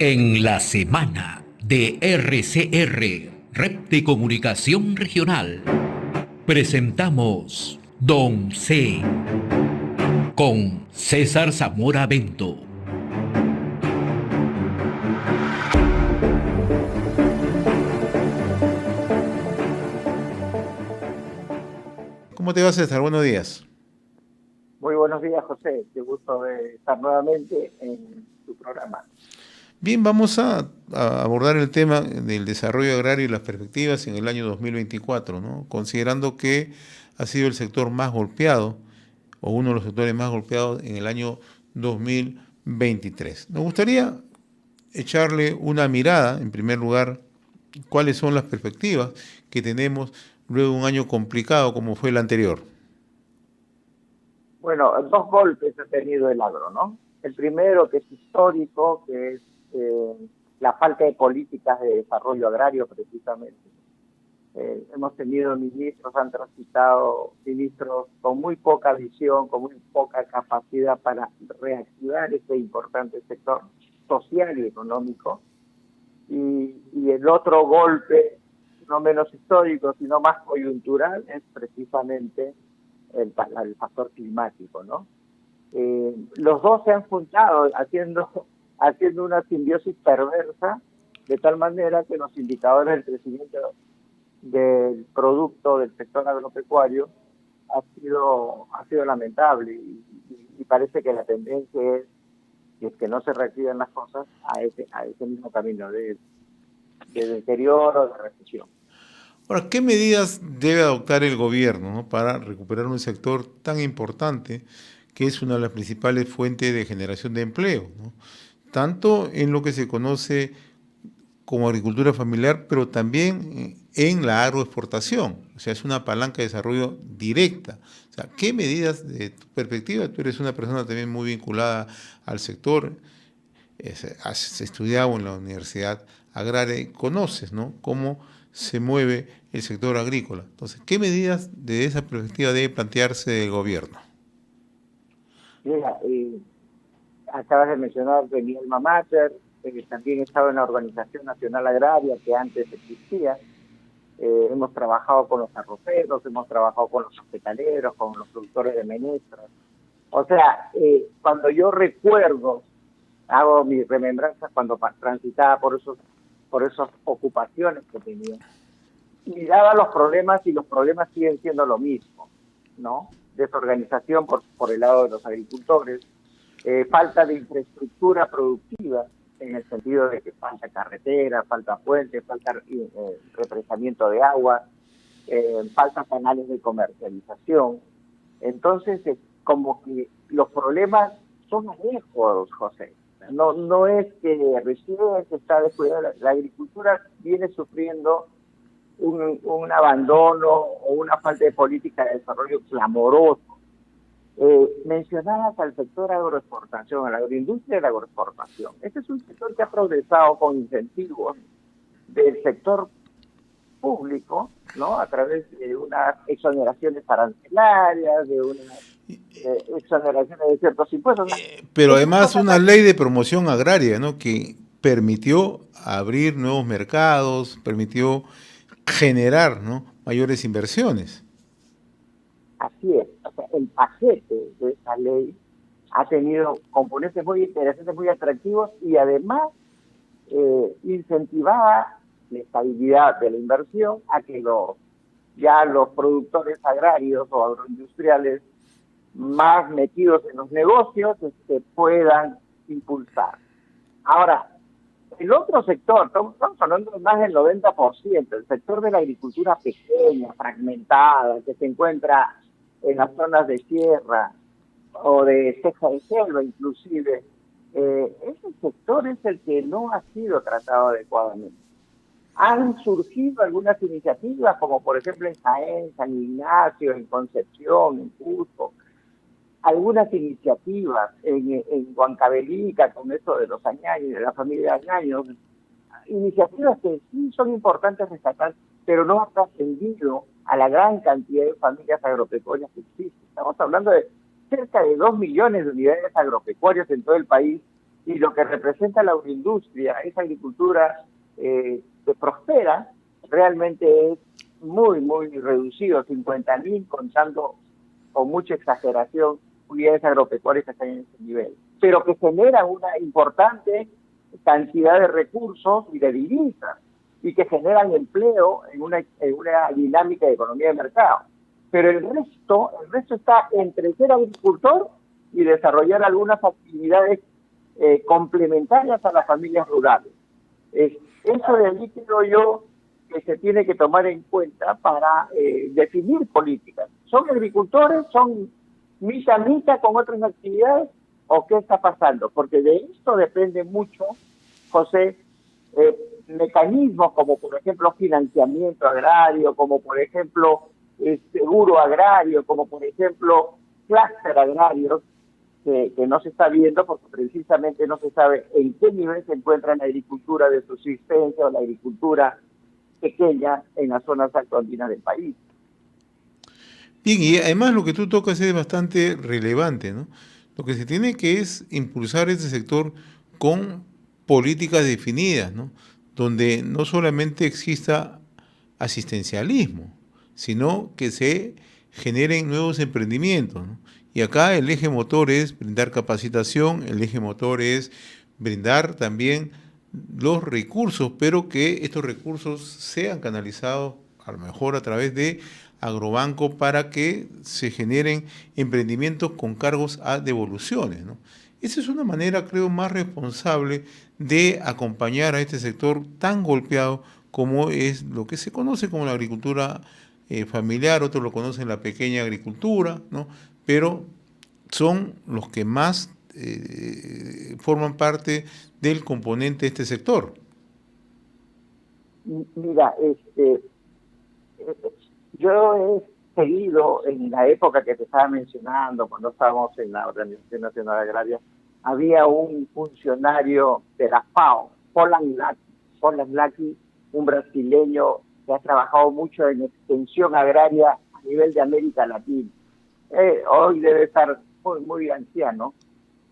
En la semana de RCR, Red de Comunicación Regional, presentamos Don C con César Zamora Bento. ¿Cómo te va, César? Buenos días. Muy buenos días, José. Qué gusto de estar nuevamente en tu programa. Bien, vamos a abordar el tema del desarrollo agrario y las perspectivas en el año 2024, ¿no? Considerando que ha sido el sector más golpeado, o uno de los sectores más golpeados en el año 2023. Nos gustaría echarle una mirada, en primer lugar, cuáles son las perspectivas que tenemos luego de un año complicado como fue el anterior. Bueno, dos golpes ha tenido el agro, ¿no? El primero, que es histórico, que es la falta de políticas de desarrollo agrario, precisamente. Hemos tenido ministros, han transitado ministros con muy poca visión, con muy poca capacidad para reactivar este importante sector social y económico. Y el otro golpe, no menos histórico, sino más coyuntural, es precisamente el factor climático, ¿no? Los dos se han juntado haciendo una simbiosis perversa, de tal manera que los indicadores del crecimiento del producto del sector agropecuario ha sido lamentable y parece que la tendencia es que no se reactiven las cosas a ese mismo camino de deterioro, de recesión. Ahora, ¿qué medidas debe adoptar el gobierno, ¿no?, para recuperar un sector tan importante que es una de las principales fuentes de generación de empleo, ¿no? Tanto en lo que se conoce como agricultura familiar, pero también en la agroexportación? O sea, es una palanca de desarrollo directa. O sea, ¿qué medidas de tu perspectiva? Tú eres una persona también muy vinculada al sector, has estudiado en la Universidad Agraria y conoces, ¿no?, cómo se mueve el sector agrícola. Entonces, ¿qué medidas de esa perspectiva debe plantearse el gobierno? Mira, acabas de mencionar de mi alma mater, también he estado en la Organización Nacional Agraria, que antes existía. Hemos trabajado con los arroceros, hemos trabajado con los hospitaleros, con los productores de menestras. O sea, cuando yo recuerdo, hago mis remembranzas cuando transitaba por esas ocupaciones que tenía, miraba los problemas y los problemas siguen siendo lo mismo, ¿no? Desorganización por el lado de los agricultores, falta de infraestructura productiva, en el sentido de que falta carretera, falta puentes, falta represamiento de agua, falta canales de comercialización. Entonces, como que los problemas son lejos, José. No es que recién se está descuidada, la agricultura viene sufriendo un abandono o una falta de política de desarrollo clamoroso. Mencionabas al sector agroexportación, a la agroindustria de la agroexportación. Este es un sector que ha progresado con incentivos del sector público, ¿no?, a través de unas exoneraciones arancelarias, de unas exoneraciones de ciertos impuestos. Pero además una ley de promoción agraria, ¿no?, que permitió abrir nuevos mercados, permitió generar, ¿no?, mayores inversiones. Así es. O sea, el paquete de esa ley ha tenido componentes muy interesantes, muy atractivos, y además incentivaba la estabilidad de la inversión a que los productores agrarios o agroindustriales más metidos en los negocios puedan impulsar. Ahora, el otro sector, estamos hablando de más del 90%, el sector de la agricultura pequeña, fragmentada, que se encuentra en las zonas de sierra o de ceja de selva inclusive, ese sector es el que no ha sido tratado adecuadamente. Han surgido algunas iniciativas, como por ejemplo en Jaén, San Ignacio, en Concepción, en Cusco, algunas iniciativas en Huancavelica, con eso de los Añaños, de la familia Añaños, iniciativas que sí son importantes rescatar, pero no han trascendido a la gran cantidad de familias agropecuarias que existen. Estamos hablando de cerca de 2 millones de unidades agropecuarias en todo el país, y lo que representa la agroindustria, esa agricultura que prospera, realmente es muy, muy reducido, 50.000, contando con mucha exageración unidades agropecuarias que están en ese nivel, pero que generan una importante cantidad de recursos y de divisas, y que generan empleo en una dinámica de economía de mercado. Pero el resto está entre ser agricultor y desarrollar algunas actividades complementarias a las familias rurales. Eso de allí creo yo que se tiene que tomar en cuenta para definir políticas. ¿Son agricultores? ¿Son mitad a mitad con otras actividades? ¿O qué está pasando? Porque de esto depende mucho, José, mecanismos como por ejemplo financiamiento agrario, como por ejemplo seguro agrario, como por ejemplo clúster agrario, que no se está viendo porque precisamente no se sabe en qué nivel se encuentra la agricultura de subsistencia o la agricultura pequeña en las zonas altoandinas del país. Bien, y además lo que tú tocas es bastante relevante, ¿no? Lo que se tiene que es impulsar este sector con políticas definidas, ¿no? Donde no solamente exista asistencialismo, sino que se generen nuevos emprendimientos, ¿no? Y acá el eje motor es brindar capacitación, el eje motor es brindar también los recursos, pero que estos recursos sean canalizados a lo mejor a través de agrobanco para que se generen emprendimientos con cargos a devoluciones, ¿no? Esa es una manera, creo, más responsable de acompañar a este sector tan golpeado como es lo que se conoce como la agricultura familiar, otros lo conocen la pequeña agricultura, ¿no? Pero son los que más forman parte del componente de este sector. Mira, yo he seguido en la época que te estaba mencionando, cuando estábamos en la Organización Nacional Agraria, había un funcionario de la FAO, Polan Laki, un brasileño que ha trabajado mucho en extensión agraria a nivel de América Latina. Hoy debe estar muy, muy anciano,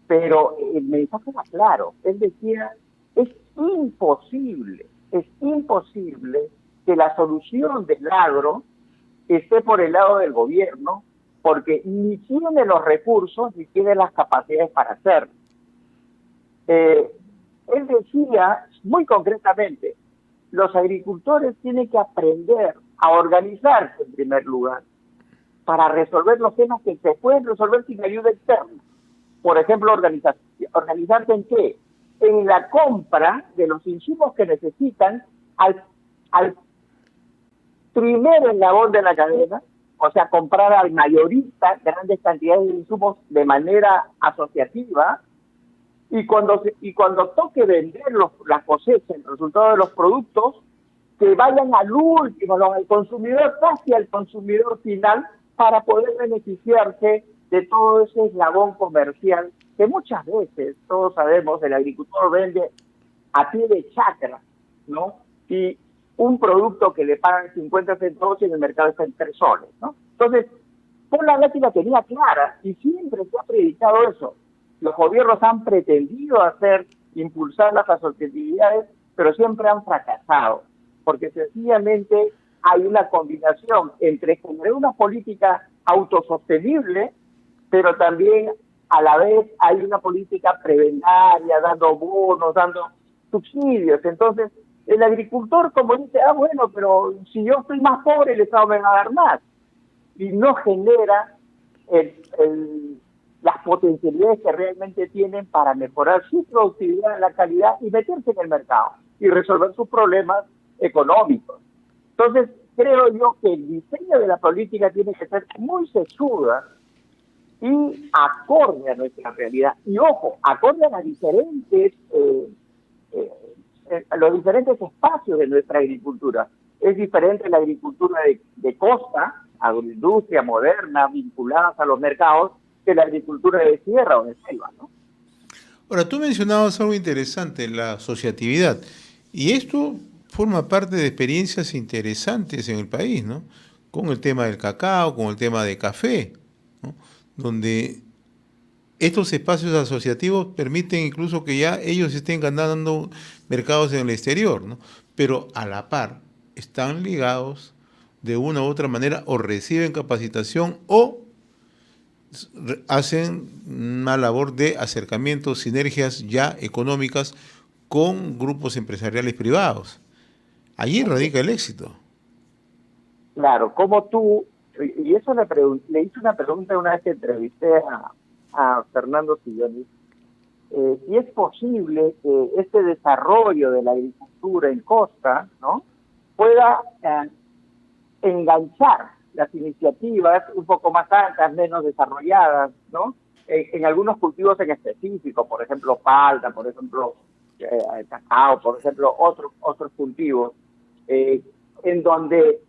pero el mensaje era claro. Él decía, es imposible que la solución del agro esté por el lado del gobierno, porque ni tiene los recursos ni tiene las capacidades para hacerlo. Él decía muy concretamente, los agricultores tienen que aprender a organizarse en primer lugar para resolver los temas que se pueden resolver sin ayuda externa. Por ejemplo, organizarse en qué? En la compra de los insumos que necesitan al primer eslabón de la cadena, o sea, comprar al mayorista grandes cantidades de insumos de manera asociativa, y cuando toque vender las cosechas, el resultado de los productos, que vayan al último, al consumidor, casi al consumidor final, para poder beneficiarse de todo ese eslabón comercial que muchas veces, todos sabemos, el agricultor vende a pie de chacra, ¿no? Y un producto que le pagan 50 centavos y en el mercado está en 3 soles, ¿no? Entonces, Polan Laki la tenía clara y siempre se ha predicado eso. Los gobiernos han pretendido impulsar las asociatividades, pero siempre han fracasado, porque sencillamente hay una combinación entre generar una política autosostenible, pero también a la vez hay una política prebendaria, dando bonos, dando subsidios. Entonces, el agricultor como dice, bueno, pero si yo estoy más pobre, el Estado me va a dar más. Y no genera las potencialidades que realmente tienen para mejorar su productividad, la calidad y meterse en el mercado y resolver sus problemas económicos. Entonces, creo yo que el diseño de la política tiene que ser muy sesuda y acorde a nuestra realidad. Y ojo, acorde a las los diferentes espacios de nuestra agricultura. Es diferente la agricultura de costa, agroindustria moderna, vinculadas a los mercados, que la agricultura de sierra o de selva, ¿no? Ahora, tú mencionabas algo interesante, la asociatividad, y esto forma parte de experiencias interesantes en el país, ¿no? Con el tema del cacao, con el tema de café, ¿no? Donde estos espacios asociativos permiten incluso que ya ellos estén ganando mercados en el exterior, ¿no? Pero a la par están ligados de una u otra manera o reciben capacitación o hacen una labor de acercamiento, sinergias ya económicas con grupos empresariales privados. Allí radica el éxito. Claro, como tú, y eso le hice una pregunta una vez que entrevisté a Fernando Silloni, si es posible que este desarrollo de la agricultura en costa, ¿no?, pueda enganchar las iniciativas un poco más altas, menos desarrolladas, ¿no?, en algunos cultivos en específico, por ejemplo, palta, por ejemplo, cacao, por ejemplo, otros cultivos, en donde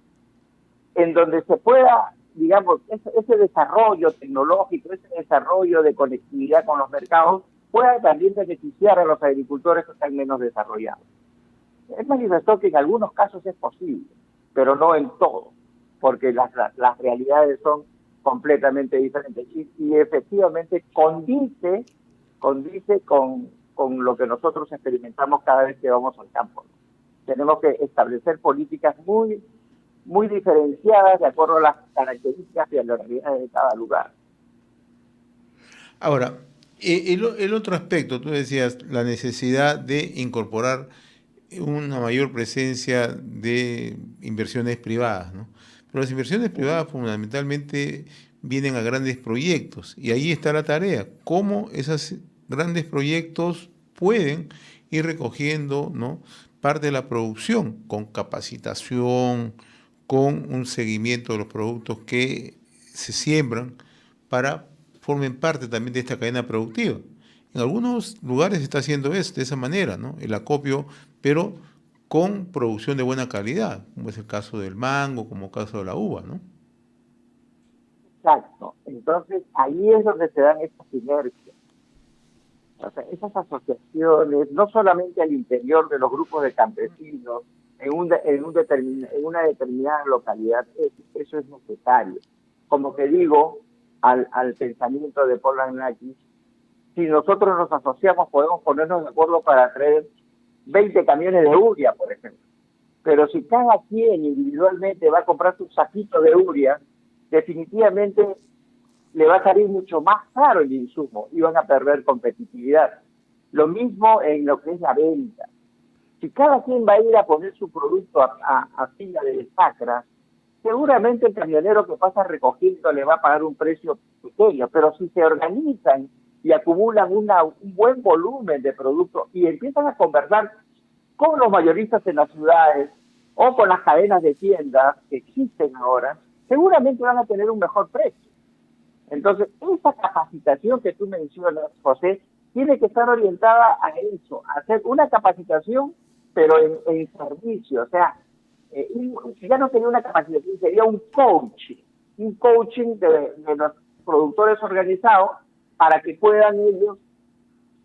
se pueda, digamos, ese desarrollo tecnológico, ese desarrollo de conectividad con los mercados, pueda también beneficiar a los agricultores que están menos desarrollados. Él manifestó que en algunos casos es posible, pero no en todos, porque las realidades son completamente diferentes. Y efectivamente condice con lo que nosotros experimentamos cada vez que vamos al campo. Tenemos que establecer políticas muy diferenciadas de acuerdo a las características y a las realidades de cada lugar. Ahora, el otro aspecto, tú decías, la necesidad de incorporar una mayor presencia de inversiones privadas, ¿no? Pero las inversiones privadas fundamentalmente vienen a grandes proyectos y ahí está la tarea, cómo esos grandes proyectos pueden ir recogiendo, ¿no?, parte de la producción con capacitación, con un seguimiento de los productos que se siembran para formen parte también de esta cadena productiva. En algunos lugares se está haciendo esto de esa manera, ¿no?, el acopio, pero con producción de buena calidad, como es el caso del mango, como el caso de la uva, ¿no? Exacto. Entonces, ahí es donde se dan estas sinergias. O sea, esas asociaciones, no solamente al interior de los grupos de campesinos, en una determinada localidad, eso es necesario. Como que digo, al pensamiento de Paul Anaki, si nosotros nos asociamos, podemos ponernos de acuerdo para traer 20 camiones de urea, por ejemplo. Pero si cada quien individualmente va a comprar su saquito de urea, definitivamente le va a salir mucho más caro el insumo y van a perder competitividad. Lo mismo en lo que es la venta. Si cada quien va a ir a poner su producto a fila de sacra, seguramente el camionero que pasa recogiendo le va a pagar un precio pequeño, pero si se organizan y acumulan un buen volumen de productos y empiezan a conversar con los mayoristas en las ciudades o con las cadenas de tiendas que existen ahora, seguramente van a tener un mejor precio. Entonces, esa capacitación que tú mencionas, José, tiene que estar orientada a eso, a hacer una capacitación, pero en servicio. O sea, ya no sería una capacitación, sería un coaching de los productores organizados para que puedan ellos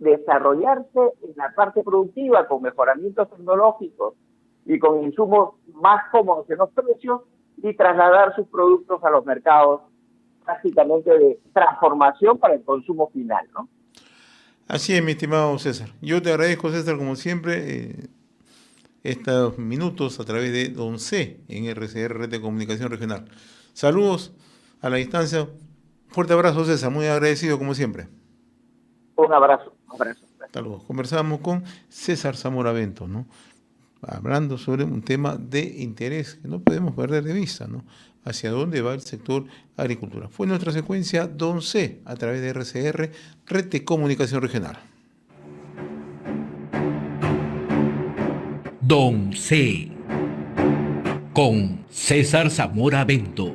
desarrollarse en la parte productiva con mejoramientos tecnológicos y con insumos más cómodos en los precios y trasladar sus productos a los mercados prácticamente de transformación para el consumo final, ¿no? Así es, mi estimado César. Yo te agradezco, César, como siempre, estos minutos a través de Don C en RCR, Red de Comunicación Regional. Saludos a la distancia. Fuerte abrazo, César. Muy agradecido, como siempre. Un abrazo. Hasta luego. Conversábamos con César Zamora Bento, ¿no?, hablando sobre un tema de interés que no podemos perder de vista, ¿no?, hacia dónde va el sector agricultura. Fue nuestra secuencia Don C a través de RCR, Red de Comunicación Regional. Don C con César Zamora Bento.